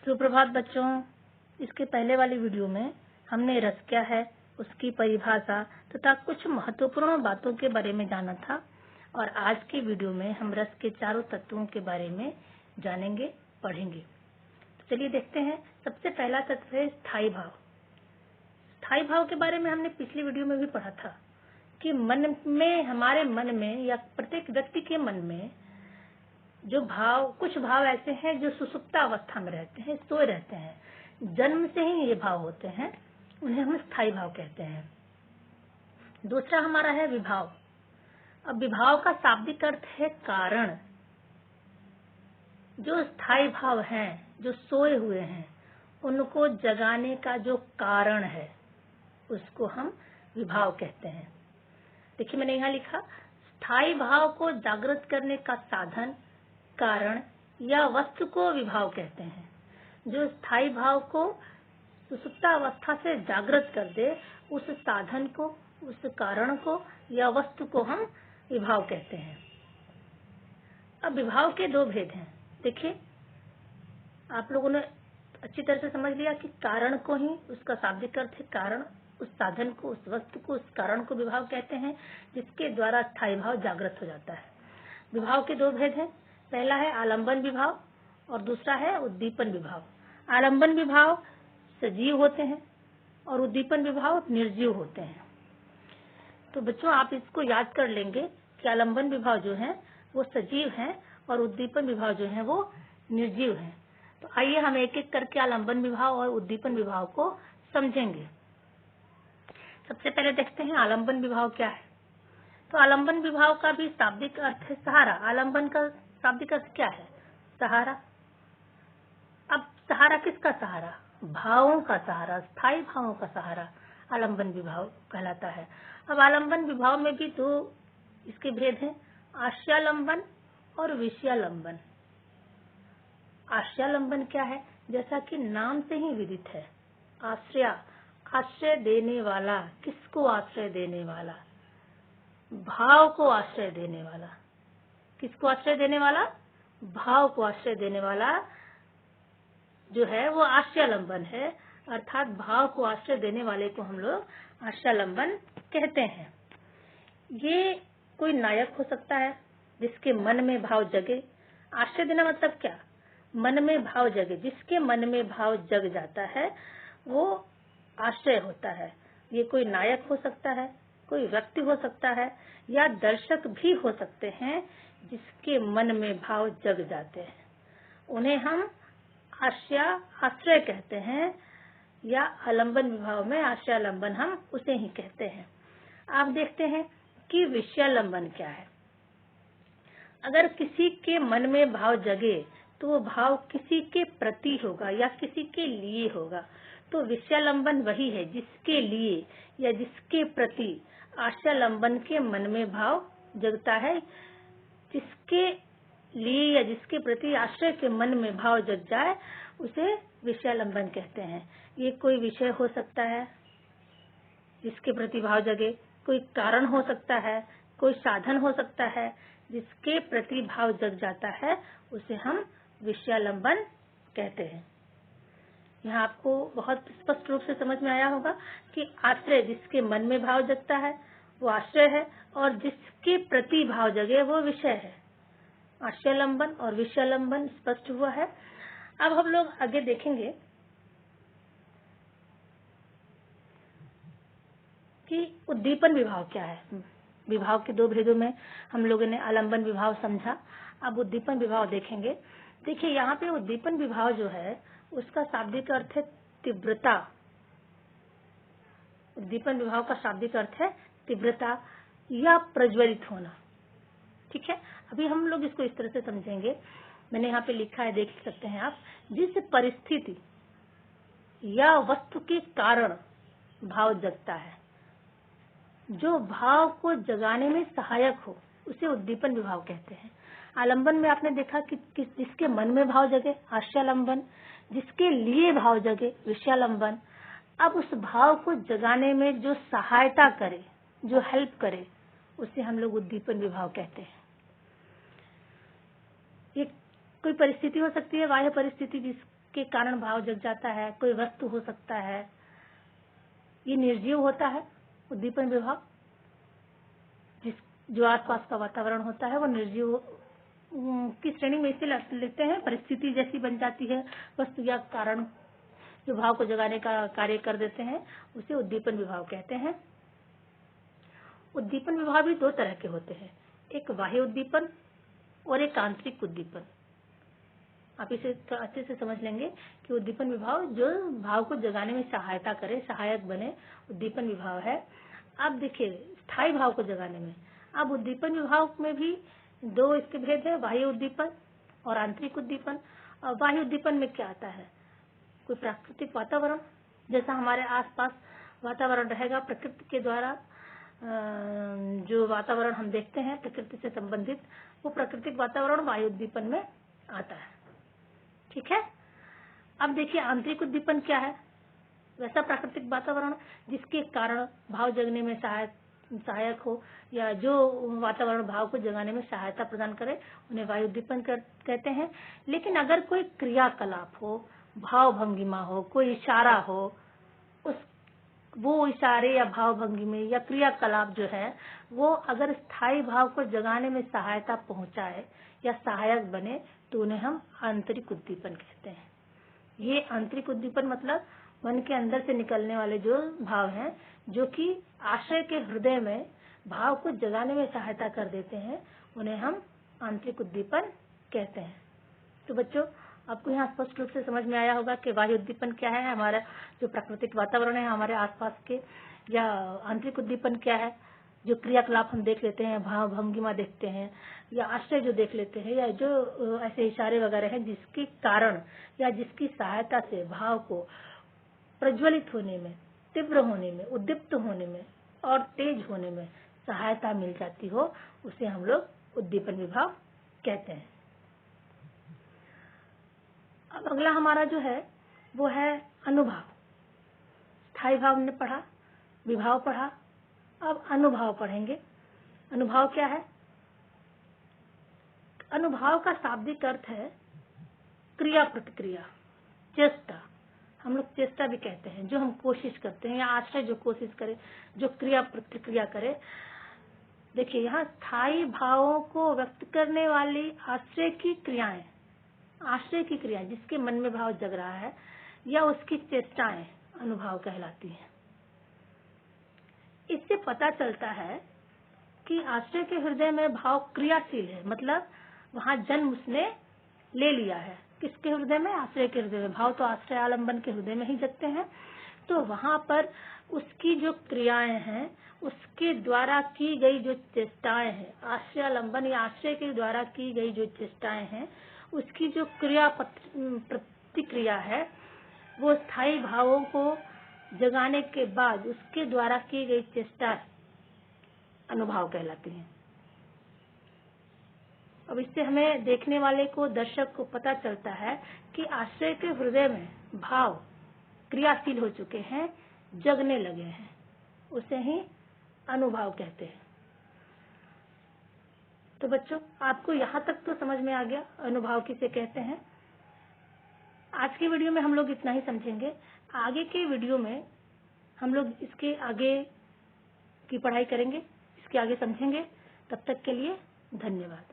सुप्रभात बच्चों। इसके पहले वाली वीडियो में हमने रस क्या है, उसकी परिभाषा तथा कुछ महत्वपूर्ण बातों के बारे में जाना था और आज की वीडियो में हम रस के चारों तत्वों के बारे में जानेंगे, पढ़ेंगे। तो चलिए देखते हैं। सबसे पहला तत्व है स्थायी भाव। स्थायी भाव के बारे में हमने पिछली वीडियो में भी पढ़ा था कि मन में, हमारे मन में या प्रत्येक व्यक्ति के मन में जो भाव, कुछ भाव ऐसे हैं जो सुषुप्त अवस्था में रहते हैं, सोए रहते हैं, जन्म से ही ये भाव होते हैं, उन्हें हम स्थायी भाव कहते हैं। दूसरा हमारा है विभाव। अब विभाव का शाब्दिक अर्थ है कारण। जो स्थायी भाव हैं, जो सोए हुए हैं, उनको जगाने का जो कारण है उसको हम विभाव कहते हैं। देखिए मैंने यहाँ लिखा, स्थायी भाव को जागृत करने का साधन, कारण या वस्तु को विभाव कहते हैं। जो स्थायी भाव को सुषुप्त अवस्था से जागृत कर दे, उस साधन को, उस कारण को या वस्तु को हम विभाव कहते हैं। अब विभाव के दो भेद हैं। देखिए आप लोगों ने अच्छी तरह से समझ लिया कि कारण को ही, उसका शाब्दिक अर्थ है कारण, उस साधन को, उस वस्तु को, उस कारण को विभाव कहते हैं, जिसके द्वारा स्थायी भाव जागृत हो जाता है। विभाव के दो भेद हैं। पहला है आलंबन विभाव और दूसरा है उद्दीपन विभाव। आलंबन विभाव सजीव होते हैं और उद्दीपन विभाव निर्जीव होते हैं। तो बच्चों आप इसको याद कर लेंगे कि आलंबन विभाव जो है वो सजीव है और उद्दीपन विभाव जो है वो निर्जीव है। तो आइए हम एक एक करके आलंबन विभाव और उद्दीपन विभाव को समझेंगे। सबसे पहले देखते हैं आलंबन विभाव क्या है। तो आलंबन विभाव का भी शाब्दिक अर्थ है सहारा। आलंबन का शाब्दिक अर्थ क्या है? सहारा। अब सहारा किसका सहारा? भावों का सहारा, स्थायी भावों का सहारा आलंबन विभाव कहलाता है। अब आलंबन विभाव में भी दो इसके भेद हैं, आश्रयालंबन और विषयालंबन। आश्रयालंबन क्या है? जैसा कि नाम से ही विदित है, आश्रय, आश्रय देने वाला। किसको आश्रय देने वाला? भाव को आश्रय देने वाला। किसको आश्रय देने वाला? भाव को आश्रय देने वाला जो है वो आश्रयालंबन है, अर्थात भाव को आश्रय देने वाले को हम लोग आश्रयालंबन कहते हैं। ये कोई नायक हो सकता है जिसके मन में भाव जगे। आश्रय देना मतलब क्या? मन में भाव जगे। जिसके मन में भाव जग जाता है वो आश्रय होता है। ये कोई नायक हो सकता है, कोई व्यक्ति हो सकता है या दर्शक भी हो सकते हैं जिसके मन में भाव जग जाते हैं, उन्हें हम आश्रय कहते हैं, या आलंबन विभाव में आश्रयालंबन हम उसे ही कहते हैं। आप देखते हैं कि विषयालंबन क्या है। अगर किसी के मन में भाव जगे तो वो भाव किसी के प्रति होगा या किसी के लिए होगा। तो विषयालंबन वही है जिसके लिए या जिसके प्रति आश्रयालंबन के मन में भाव जगता है। जिसके लिए या जिसके प्रति आश्रय के मन में भाव जग जाए उसे विषयालंबन कहते हैं। ये कोई विषय हो सकता है जिसके प्रति भाव जगे, कोई कारण हो सकता है, कोई साधन हो सकता है, जिसके प्रति भाव जग जाता है उसे हम विषयालंबन कहते हैं। यहाँ आपको बहुत स्पष्ट रूप से समझ में आया होगा कि आश्रय, जिसके मन में भाव जगता है वो आश्रय है और जिसके प्रति भाव जगे वो विषय है। आश्रयालंबन और विषयालंबन स्पष्ट हुआ है। अब हम लोग आगे देखेंगे कि उद्दीपन विभाव क्या है। विभाव के दो भेदों में हम लोगों ने आलंबन विभाव समझा, अब उद्दीपन विभाव देखेंगे। देखिए यहाँ पे उद्दीपन विभाव जो है उसका शाब्दिक अर्थ है तीव्रता। उद्दीपन विभाव का शाब्दिक अर्थ है तीव्रता या प्रज्वलित होना। ठीक है, अभी हम लोग इसको इस तरह से समझेंगे। मैंने यहाँ पे लिखा है, देख सकते हैं आप। जिस परिस्थिति या वस्तु के कारण भाव जगता है, जो भाव को जगाने में सहायक हो, उसे उद्दीपन विभाव कहते हैं। आलंबन में आपने देखा कि जिसके मन में भाव जगे आश्रयालंबन, जिसके लिए भाव जगे विषयालंबन। अब उस भाव को जगाने में जो सहायता करे, जो हेल्प करे, उसे हम लोग उद्दीपन विभाव कहते हैं। ये कोई परिस्थिति हो सकती है, बाह्य परिस्थिति के कारण भाव जग जाता है, कोई वस्तु हो सकता है। ये निर्जीव होता है उद्दीपन विभाव। जो आसपास का वातावरण होता है वो निर्जीव की श्रेणी में इसे लेते हैं। परिस्थिति जैसी बन जाती है, वस्तु या कारण जो भाव को जगाने का कार्य कर देते हैं, उसे उद्दीपन विभाव कहते हैं। उद्दीपन विभाव भी दो तरह के होते हैं, एक बाह्य उद्दीपन और एक आंतरिक उद्दीपन। आप इसे अच्छे से समझ लेंगे कि उद्दीपन विभाव जो भाव को जगाने में सहायता करे, सहायक बने, उद्दीपन विभाव है। अब देखिए स्थायी भाव को जगाने में, अब उद्दीपन विभाव में भी दो इसके भेद है, बाह्य उद्दीपन और आंतरिक उद्दीपन। बाह्य उद्दीपन में क्या आता है, कोई प्राकृतिक वातावरण, जैसा हमारे आसपास वातावरण रहेगा प्रकृति के द्वारा, जो वातावरण हम देखते हैं प्रकृति से संबंधित, वो प्राकृतिक वातावरण वायु उद्दीपन में आता है। ठीक है। अब देखिए आंतरिक उद्दीपन क्या है, वैसा प्राकृतिक वातावरण जिसके कारण भाव जगने में सहायक हो, या जो वातावरण भाव को जगाने में सहायता प्रदान करे, उन्हें वायु उद्दीपन कहते हैं। लेकिन अगर कोई क्रियाकलाप हो, भाव भंगिमा हो, कोई इशारा हो, वो इशारे या भाव भंगिमा या क्रियाकलाप जो है वो अगर स्थायी भाव को जगाने में सहायता पहुंचाए या सहायक बने, तो उन्हें हम आंतरिक उद्दीपन कहते हैं। ये आंतरिक उद्दीपन मतलब मन के अंदर से निकलने वाले जो भाव हैं, जो कि आश्रय के हृदय में भाव को जगाने में सहायता कर देते हैं, उन्हें हम आंतरिक उद्दीपन कहते हैं। तो बच्चों, आपको यहाँ स्पष्ट रूप से समझ में आया होगा कि बाह्य उद्दीपन क्या है, हमारा जो प्राकृतिक वातावरण है हमारे आसपास के, या आंतरिक उद्दीपन क्या है, जो क्रियाकलाप हम देख लेते हैं, भाव भंगिमा देखते हैं, या आश्रय जो देख लेते हैं, या जो ऐसे इशारे वगैरह हैं जिसके कारण या जिसकी सहायता से भाव को प्रज्वलित होने में, तीव्र होने में, उद्दीप्त होने में और तेज होने में सहायता मिल जाती हो, उसे हम लोग उद्दीपन विभाव कहते हैं। अब अगला हमारा जो है वो है अनुभाव। स्थायी भाव ने पढ़ा, विभाव पढ़ा, अब अनुभाव पढ़ेंगे। अनुभाव क्या है? अनुभाव का शाब्दिक अर्थ है क्रिया प्रतिक्रिया, चेष्टा। हम लोग चेष्टा भी कहते हैं, जो हम कोशिश करते हैं, या आश्रय जो कोशिश करे, जो क्रिया प्रतिक्रिया करे। देखिए यहाँ स्थायी भावों को व्यक्त करने वाली आश्रय की क्रियाएं, आश्रय की क्रिया जिसके मन में भाव जग रहा है, या उसकी चेष्टाएं अनुभाव कहलाती हैं। इससे पता चलता है कि आश्रय के हृदय में भाव क्रियाशील है, मतलब वहां जन्म उसने ले लिया है। किसके हृदय में? आश्रय के हृदय में। भाव तो आश्रय आलंबन के हृदय में ही जगते हैं। तो वहां पर उसकी जो क्रियाएं हैं, उसके द्वारा की गई जो चेष्टाएं हैं, आश्रय आलंबन या आश्रय के द्वारा की गई जो चेष्टाएं हैं, उसकी जो क्रिया प्रतिक्रिया है, वो स्थायी भावों को जगाने के बाद उसके द्वारा की गई चेष्टा अनुभाव कहलाती है। अब इससे हमें देखने वाले को, दर्शक को पता चलता है कि आश्रय के हृदय में भाव क्रियाशील हो चुके हैं, जगने लगे हैं, उसे ही अनुभाव कहते हैं। तो बच्चों, आपको यहाँ तक तो समझ में आ गया अनुभाव किसे कहते हैं। आज की वीडियो में हम लोग इतना ही समझेंगे। आगे के वीडियो में हम लोग इसके आगे की पढ़ाई करेंगे, इसके आगे समझेंगे। तब तक के लिए धन्यवाद।